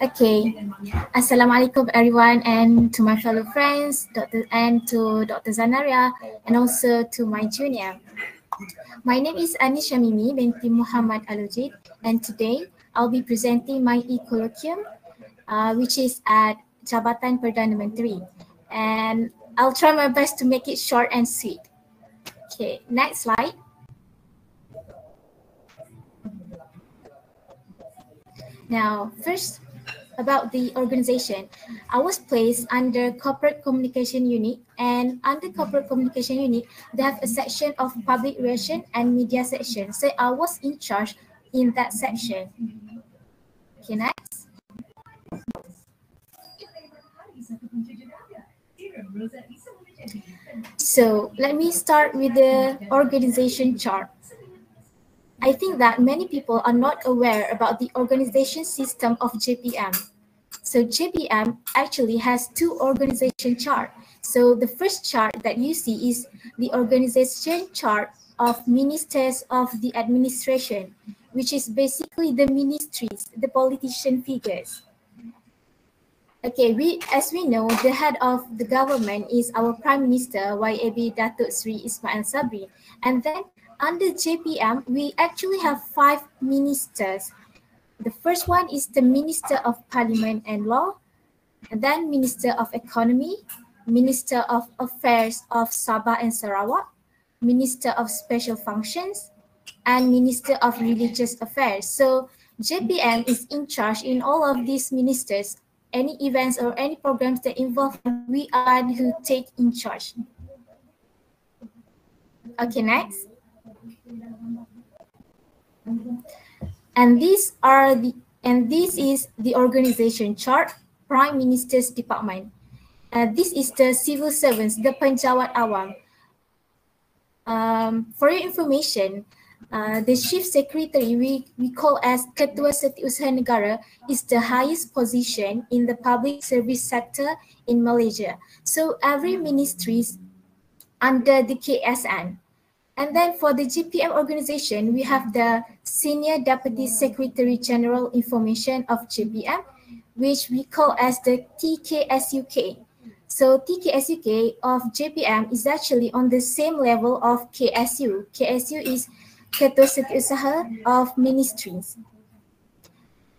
Okay, Assalamualaikum everyone, and to my fellow friends, to Dr. Zanariah, and also to my junior. My name is Shamimie binti Muhamad Alojid, and today I'll be presenting my E-Colloquium, which is at Jabatan Perdana Menteri, and I'll try my best to make it short and sweet. Okay, next slide. Now, first, about the organization. I was placed under Corporate Communication Unit, and under Corporate Communication Unit, they have a section of Public Relation and Media section. So I was in charge in that section. Okay, next. So let me start with the organization chart. I think that many people are not aware about the organization system of JPM. So JPM actually has two organization chart. So the first chart that you see is the organization chart of ministers of the administration, which is basically the ministries, the politician figures. Okay, as we know, the head of the government is our Prime Minister, YAB Datuk Sri Ismail Sabri. And then under JPM, we actually have 5 ministers. The first one is the Minister of Parliament and Law, and then Minister of Economy, Minister of Affairs of Sabah and Sarawak, Minister of Special Functions, and Minister of Religious Affairs. So JPM is in charge in all of these ministers. Any events or any programs that involve, we are who take in charge. Okay, next. And this is the organization chart, Prime Minister's Department. This is the civil servants, the penjawat awam. For your information, the Chief Secretary, we call as Ketua Setiausaha Negara, is the highest position in the public service sector in Malaysia. So every ministry is under the KSN. And then for the GPM organization, we have the Senior Deputy Secretary General Information of JPM, which we call as the TKSUK. So TKSUK of JPM is actually on the same level of KSU. KSU is Ketua Setiausaha of Ministries.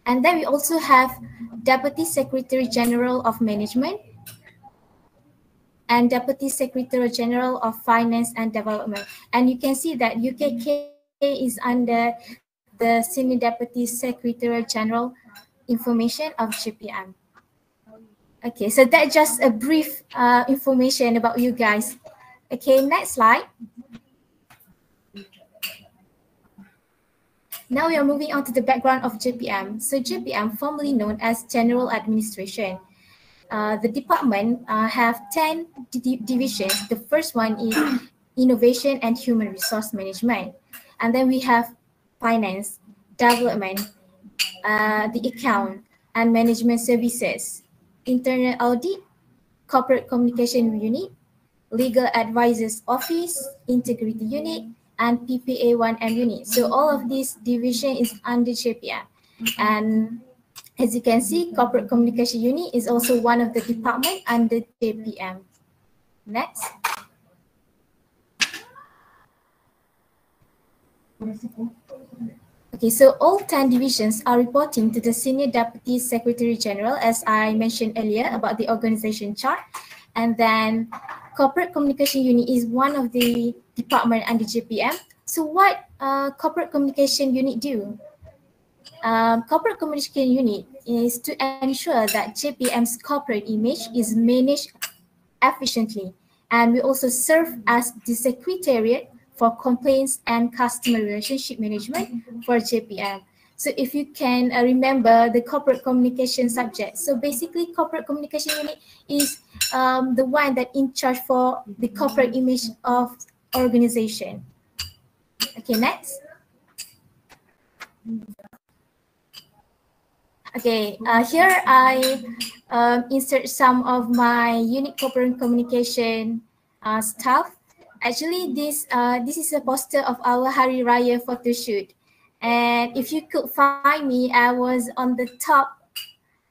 And then we also have Deputy Secretary General of Management and Deputy Secretary General of Finance and Development. And you can see that UKK is under the Senior Deputy Secretary General Information of JPM. Okay, so that's just a brief information about you guys. Okay, next slide. Now we are moving on to the background of JPM. So JPM, formerly known as General Administration. The department have 10 divisions. The first one is Innovation and Human Resource Management. And then we have Finance, Development, the Account and Management Services, Internal Audit, Corporate Communication Unit, Legal Advisors Office, Integrity Unit, and PPA1M Unit. So all of this division is under JPM. And as you can see, Corporate Communication Unit is also one of the departments under JPM. Next. Okay, so all 10 divisions are reporting to the Senior Deputy Secretary General, as I mentioned earlier about the organization chart. And then Corporate Communication Unit is one of the department under JPM. So what Corporate Communication Unit do? Corporate Communication Unit is to ensure that JPM's corporate image is managed efficiently. And we also serve as the Secretariat for Complaints and Customer Relationship Management for JPM. So if you can remember the corporate communication subject. So basically Corporate Communication Unit is the one that in charge for the corporate image of organization. Okay, next. Okay, here I insert some of my unique corporate communication stuff. Actually, this is a poster of our Hari Raya photo shoot. And if you could find me, I was on the top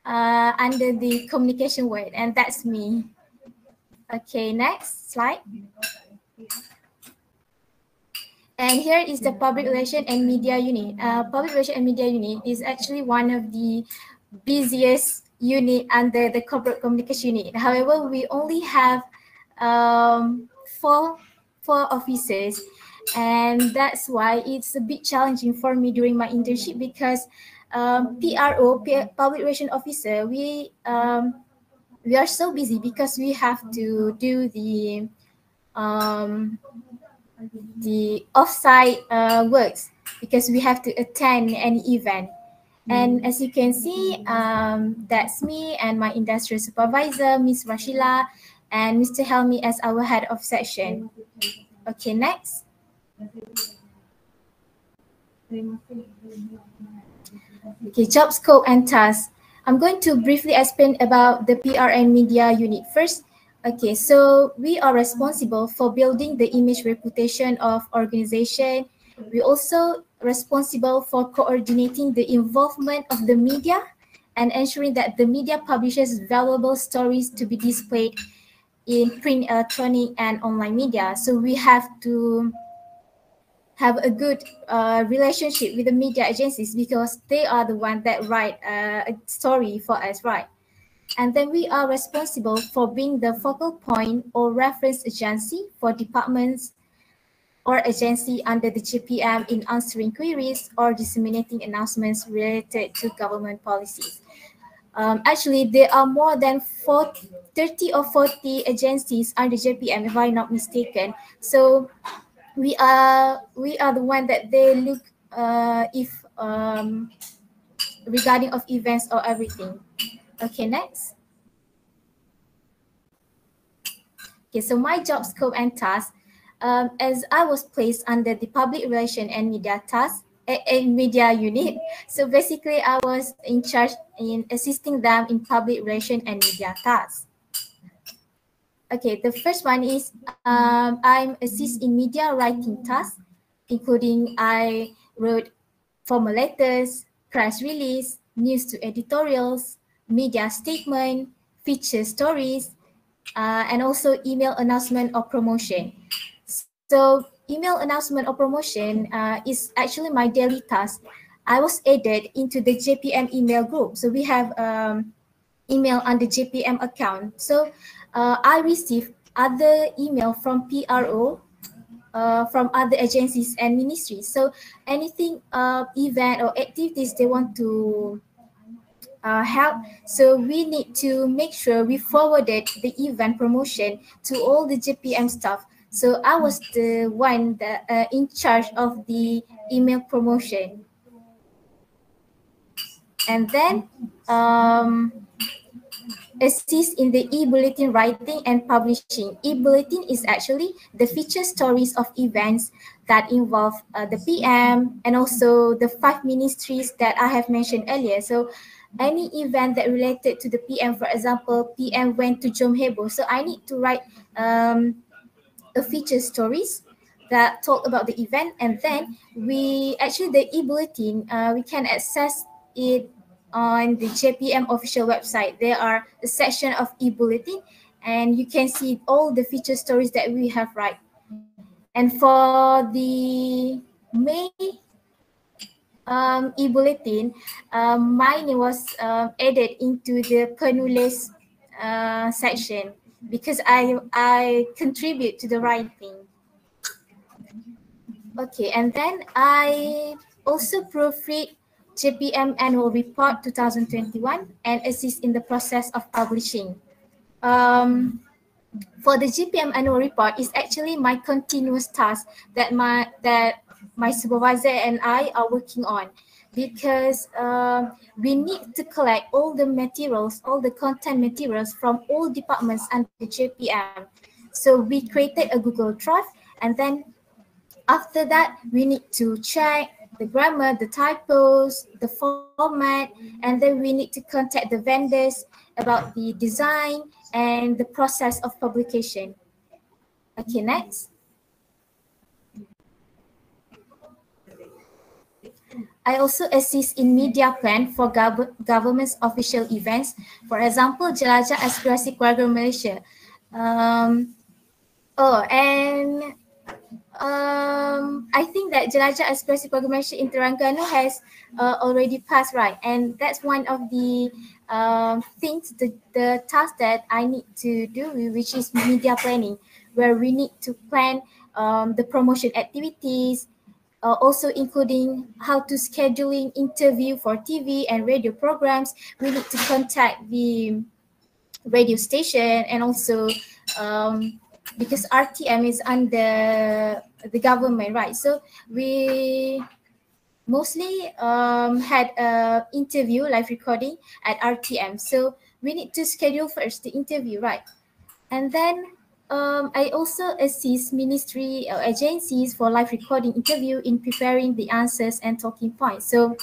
under the communication word, and that's me. Okay, next slide. And here is the Public Relation and Media Unit. Public Relation and Media Unit is actually one of the busiest unit under the Corporate Communication Unit. However, we only have four officers, and that's why it's a bit challenging for me during my internship because Public Relation Officer, we are so busy because we have to do the offsite works because we have to attend an event. And as you can see, that's me and my industrial supervisor, Miss Rashila, and Mr. Helmi as our head of section. Okay, next. Okay, job scope and tasks. I'm going to briefly explain about the PR and media unit first. Okay, so we are responsible for building the image reputation of organization. We also responsible for coordinating the involvement of the media and ensuring that the media publishes valuable stories to be displayed in print, electronic, and online media. So we have to have a good relationship with the media agencies because they are the ones that write a story for us, right? And then we are responsible for being the focal point or reference agency for departments or agency under the GPM in answering queries or disseminating announcements related to government policies. Actually, there are more than 30 or 40 agencies under JPM, if I'm not mistaken. So we are the one that they look if regarding of events or everything. Okay, next. Okay, so my job scope and task, as I was placed under the public relation and media task, media unit. So basically, I was in charge in assisting them in public relation and media tasks. Okay, the first one is I'm assist in media writing tasks, including I wrote formal letters, press release, news to editorials, media statement, feature stories, and also email announcement or promotion. So email announcement or promotion is actually my daily task. I was added into the JPM email group. So we have email on the JPM account. So I receive other email from PRO, from other agencies and ministries. So anything event or activities they want to help. So we need to make sure we forwarded the event promotion to all the JPM staff. So I was the one that in charge of the email promotion. And then assist in the e-bulletin writing and publishing. E-bulletin is actually the feature stories of events that involve the PM and also the 5 ministries that I have mentioned earlier. So any event that related to the PM, for example, PM went to Jom Hebo. So I need to write a feature stories that talk about the event, and then we actually the e-bulletin we can access it on the JPM official website. There are a section of e-bulletin, and you can see all the feature stories that we have right. And for the May e-bulletin, mine was added into the penulis section because I contribute to the writing. Okay, and then I also proofread JPM Annual Report 2021 and assist in the process of publishing. For the JPM Annual Report, is actually my continuous task that my supervisor and I are working on, because we need to collect all the materials, all the content materials from all departments under JPM. So we created a Google Drive, and then after that, we need to check the grammar, the typos, the format, and then we need to contact the vendors about the design and the process of publication. Okay, next. I also assist in media plan for government's official events. For example, Jelajah Aspirasi Keluarga Malaysia. I think that Jelajah Aspirasi Keluarga Malaysia in Terengganu has already passed, right? And that's one of the things, the task that I need to do, which is media planning, where we need to plan the promotion activities, also including how to scheduling interview for TV and radio programs. We need to contact the radio station, and also because RTM is under the government, right? So we mostly had a interview live recording at RTM. So we need to schedule first the interview, right? And then I also assist ministry or agencies for live recording interview in preparing the answers and talking points. So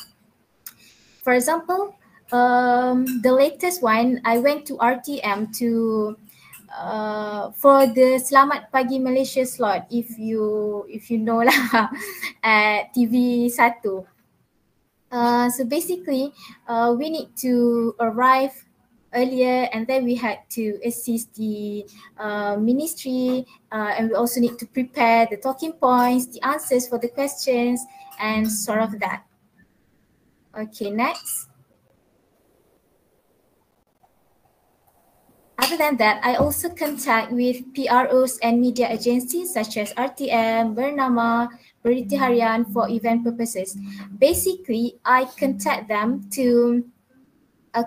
for example, the latest one, I went to RTM to for the Selamat Pagi Malaysia slot, if you know lah, at TV1. So basically, we need to arrive earlier, and then we had to assist the ministry, and we also need to prepare the talking points, the answers for the questions, and sort of that. Okay, next. Other than that, I also contact with PROs and media agencies such as RTM, Bernama, Berita Harian for event purposes. Basically, I contact them to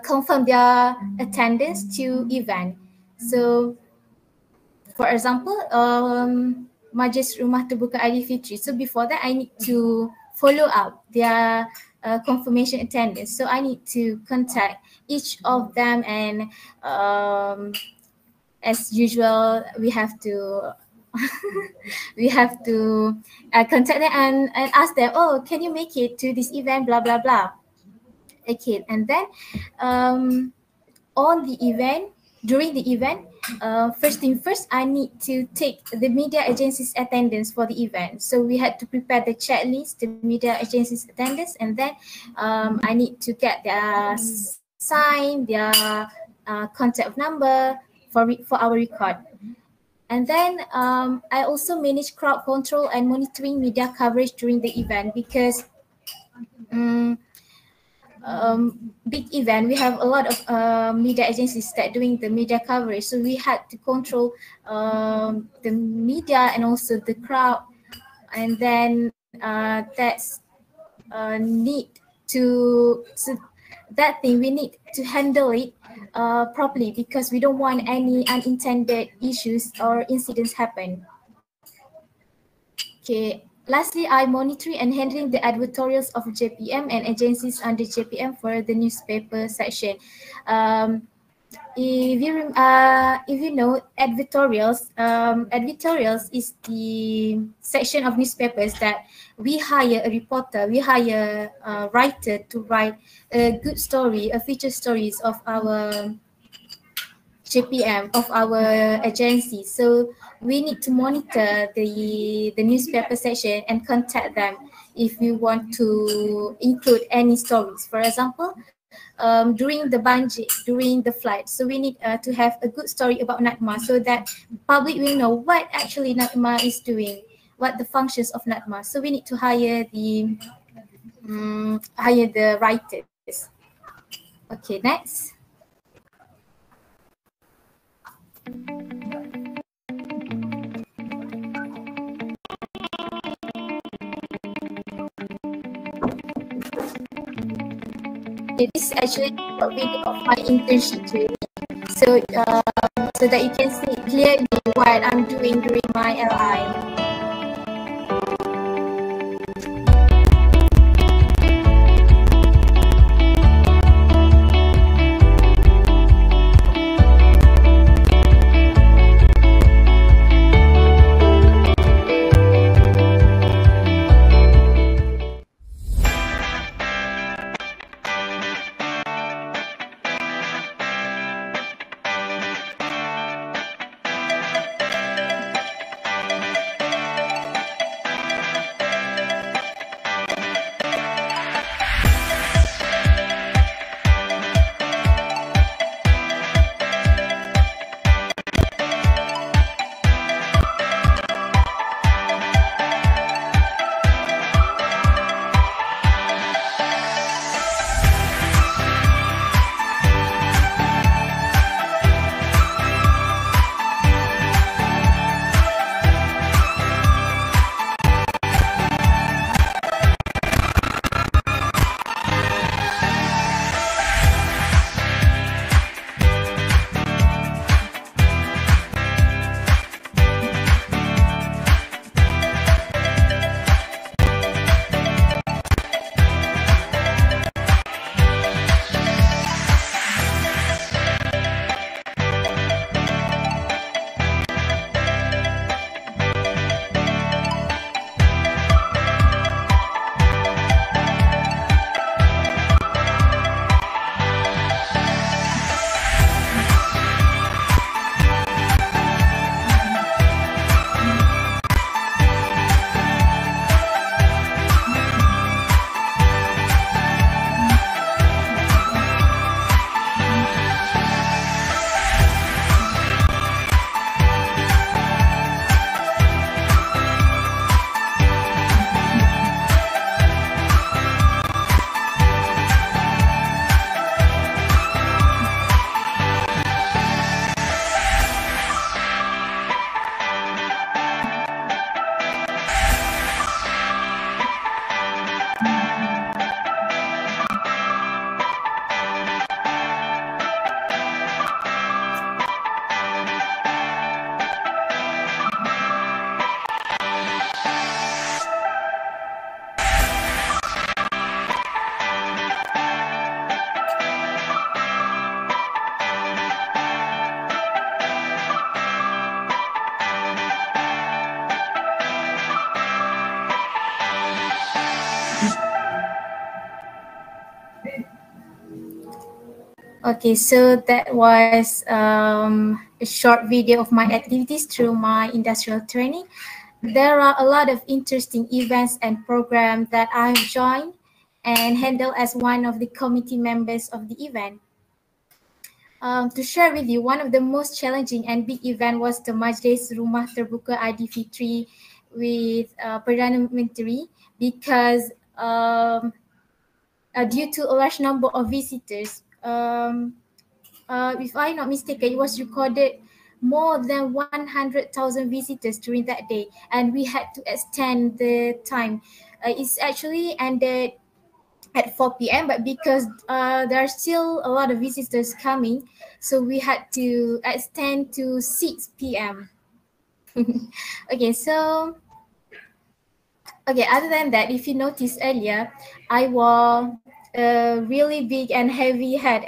confirm their attendance to event. So, for example, Majlis Rumah Terbuka Aidilfitri. So before that, I need to follow up their confirmation attendance. So I need to contact each of them, and as usual, we have to contact them and ask them, oh, can you make it to this event, blah blah blah. Okay, and then on the event, during the event, first thing first, I need to take the media agency's attendance for the event. So we had to prepare the checklist, the media agency's attendance, and then I need to get their sign, their contact number for our record. And then I also manage crowd control and monitoring media coverage during the event, because big event, we have a lot of media agencies that doing the media coverage. So we had to control the media and also the crowd. And then that's need to, so that thing we need to handle it properly, because we don't want any unintended issues or incidents happen. Okay. Lastly, I monitoring and handling the editorials of JPM and agencies under JPM for the newspaper section. If you know editorials, editorials is the section of newspapers that we hire a reporter, we hire a writer to write a good story, a feature stories of our JPM, of our agency. So we need to monitor the newspaper section and contact them if we want to include any stories. For example, during the banjir, during the flood, so we need to have a good story about NATMA, so that public will know what actually NATMA is doing, what the functions of NATMA. So we need to hire the writers. Okay, next. This is actually a video of my internship training, so so that you can see clearly what I'm doing during my LI. Okay, so that was a short video of my activities through my industrial training. There are a lot of interesting events and programs that I've joined and handled as one of the committee members of the event. To share with you, one of the most challenging and big event was the Majlis Rumah Terbuka IDV3 with Perdana Menteri, because due to a large number of visitors, if I'm not mistaken, it was recorded more than 100,000 visitors during that day, and we had to extend the time. It's actually ended at 4 p.m., but because there are still a lot of visitors coming, so we had to extend to 6 p.m. Okay, so other than that, if you noticed earlier, I wore a really big and heavy head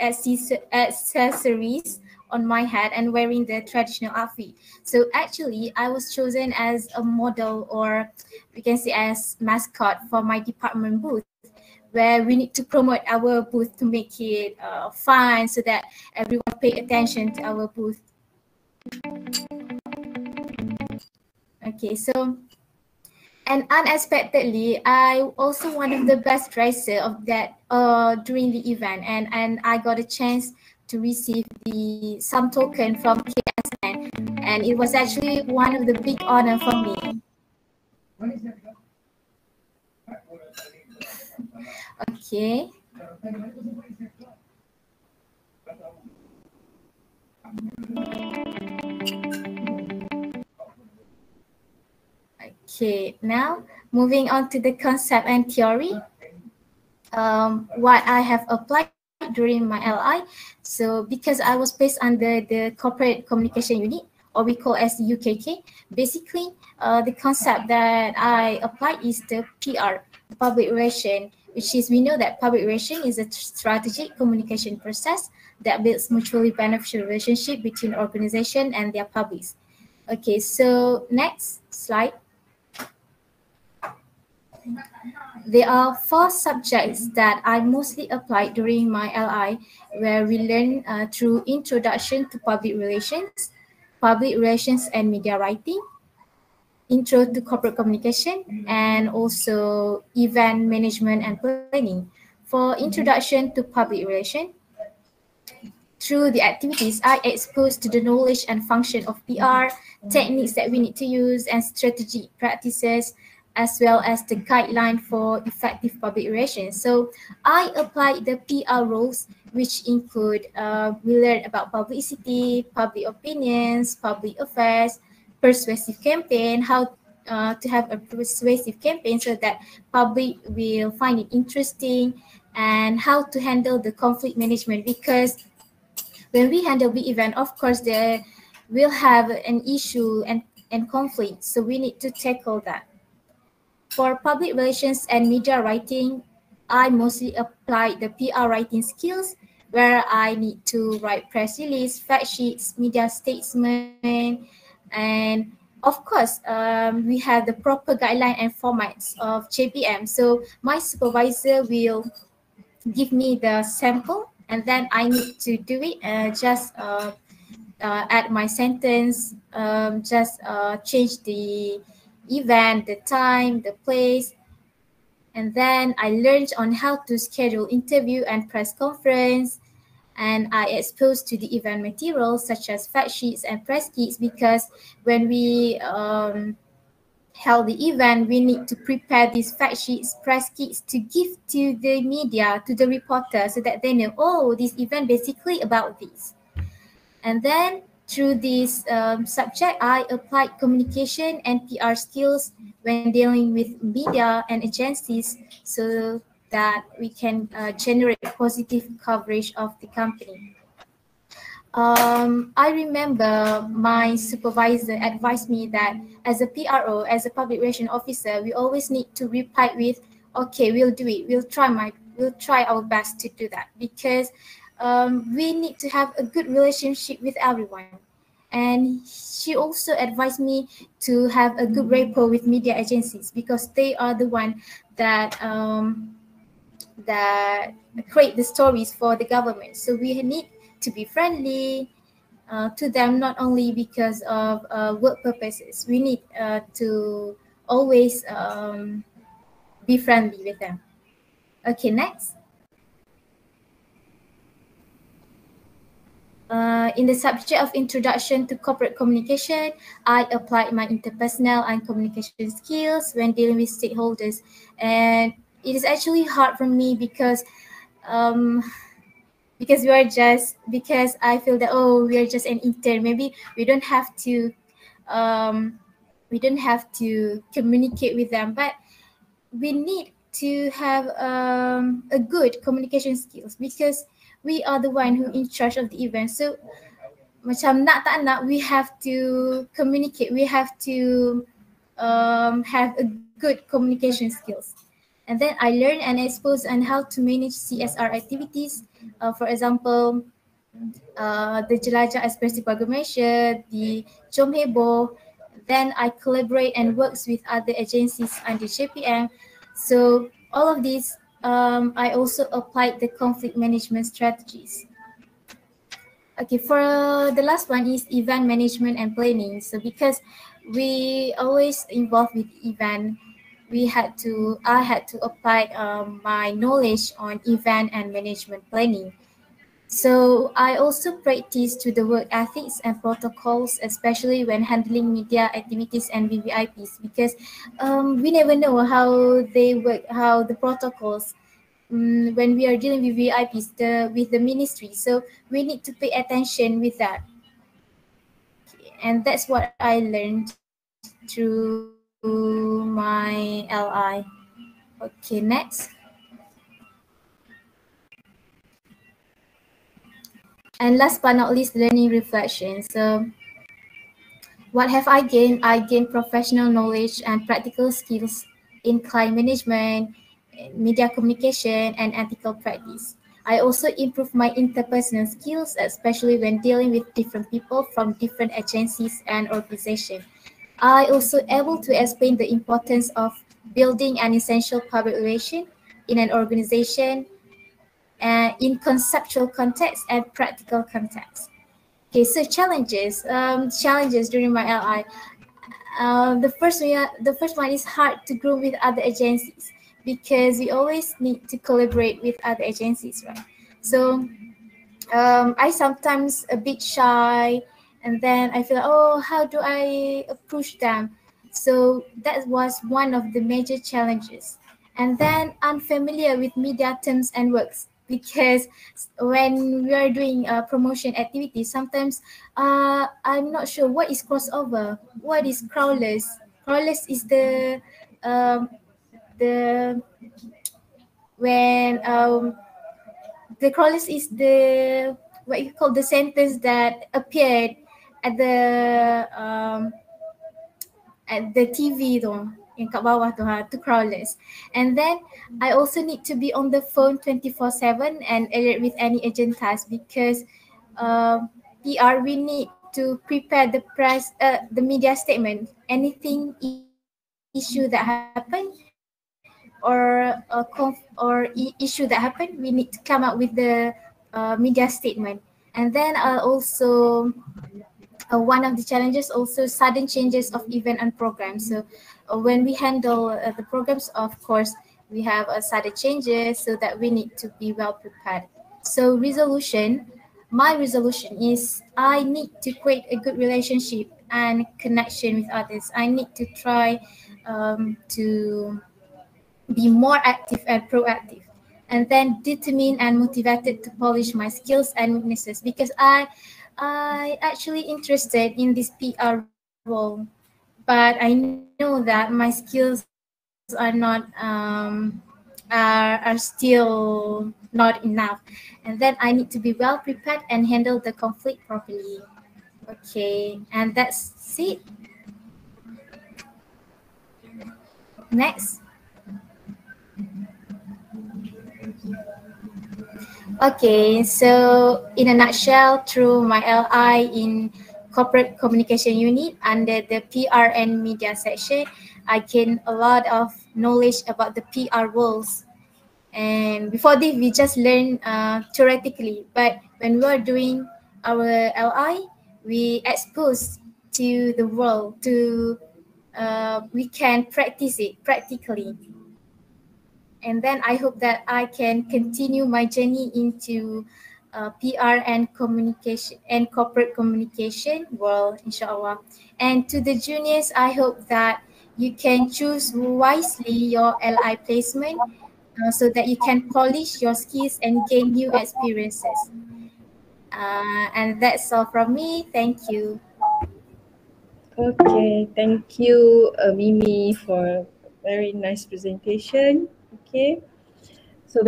accessories on my head and wearing the traditional outfit. So actually, I was chosen as a model, or we can say as mascot for my department booth, where we need to promote our booth to make it fun so that everyone pay attention to our booth. Okay, so, and unexpectedly, I also one of the best dresser of that during the event, and I got a chance to receive some token from KSN, and it was actually one of the big honor for me. Okay. Okay, now moving on to the concept and theory. What I have applied during my LI. So because I was placed under the corporate communication unit, or we call as UKK, basically the concept that I applied is the PR, public relation, which is, we know that public relation is a strategic communication process that builds mutually beneficial relationship between organization and their publics. Okay, so next slide. There are 4 subjects that I mostly applied during my LI, where we learn through introduction to public relations and media writing, intro to corporate communication, and also event management and planning. For introduction to public relations, through the activities, I exposed to the knowledge and function of PR, techniques that we need to use, and strategic practices, as well as the guideline for effective public relations. So I applied the PR rules, which include, we learned about publicity, public opinions, public affairs, persuasive campaign, how to have a persuasive campaign so that public will find it interesting, and how to handle the conflict management, because when we handle the event, of course, there will have an issue and conflict. So we need to tackle that. For public relations and media writing, I mostly applied the PR writing skills, where I need to write press release, fact sheets, media statement, and of course, we have the proper guideline and formats of JPM. So my supervisor will give me the sample, and then I need to do it, just add my sentence, just change the event, the time, the place, and then I learned on how to schedule interview and press conference, and I exposed to the event materials such as fact sheets and press kits, because when we held the event, we need to prepare these fact sheets, press kits to give to the media, to the reporter, so that they know, oh, this event basically about this. And then through this subject, I applied communication and PR skills when dealing with media and agencies, so that we can generate positive coverage of the company. I remember my supervisor advised me that as a PRO, as a public relations officer, we always need to reply with, okay, we'll do it. We'll try our best to do that, because we need to have a good relationship with everyone. And she also advised me to have a good rapport with media agencies, because they are the one that that create the stories for the government. So we need to be friendly to them, not only because of work purposes. We need to always be friendly with them. Okay, next. In the subject of Introduction to Corporate Communication, I applied my interpersonal and communication skills when dealing with stakeholders. And it is actually hard for me um, because I feel that, oh, we are just an intern. Maybe um, we don't have to communicate with them, but we need to have a good communication skills because we are the one who in charge of the event. So macam nak tak nak, we have to communicate. We have to have a good communication skills. And then I learned and exposed on how to manage CSR activities. For example, the Jelajah Ekspresi Program Malaysia, the Jom Heboh. Then I collaborate and works with other agencies under JPM. So all of these, I also applied the conflict management strategies. Okay, for the last one is event management and planning. So because we always involved with event, I had to apply my knowledge on event and management planning. So I also practice to the work ethics and protocols, especially when handling media activities and VVIPs, because we never know how they work, how the protocols when we are dealing with VIPs with the ministry. So we need to pay attention with that. And that's what I learned through my LI. Okay, next. And last but not least, learning reflection. So what have I gained? I gained professional knowledge and practical skills in client management, media communication, and ethical practice. I also improved my interpersonal skills, especially when dealing with different people from different agencies and organizations. I also able to explain the importance of building an essential public relation in an organization in conceptual context and practical context. Okay, so challenges during my LI. The first one is hard to grow with other agencies because we always need to collaborate with other agencies, right? So I sometimes a bit shy, and then I feel, oh, how do I approach them? So that was one of the major challenges. And then unfamiliar with media terms and works because when we are doing promotion activities, sometimes I'm not sure what is crossover, what is crawlers. Crawlers is the when the crawlers is the what you call the sentence that appeared at the TV tu yang kat bawah tu to crawlers. And then I also need to be on the phone 24/7 and alert with any urgent task because PR we need to prepare the media statement, anything issue that happen issue that happened, we need to come up with the media statement. And then also one of the challenges also sudden changes of event and programs. So when we handle the programs, of course, we have sudden changes so that we need to be well prepared. So my resolution is I need to create a good relationship and connection with others. I need to try to be more active and proactive, and then determined and motivated to polish my skills and weaknesses because I actually interested in this PR role, but I know that my skills are not are still not enough, and then I need to be well prepared and handle the conflict properly. Okay, and that's it. Next. Okay, so in a nutshell, through my LI in corporate communication unit under the PR and media section, I gained a lot of knowledge about the PR roles And before this, we just learn theoretically. But when we are doing our LI, we expose to the world to we can practice it practically. And then I hope that I can continue my journey into PR and communication and corporate communication world, inshallah. And to the juniors, I hope that you can choose wisely your LI placement so that you can polish your skills and gain new experiences. And that's all from me. Thank you. Okay, thank you, Mimi, for a very nice presentation. Okay, so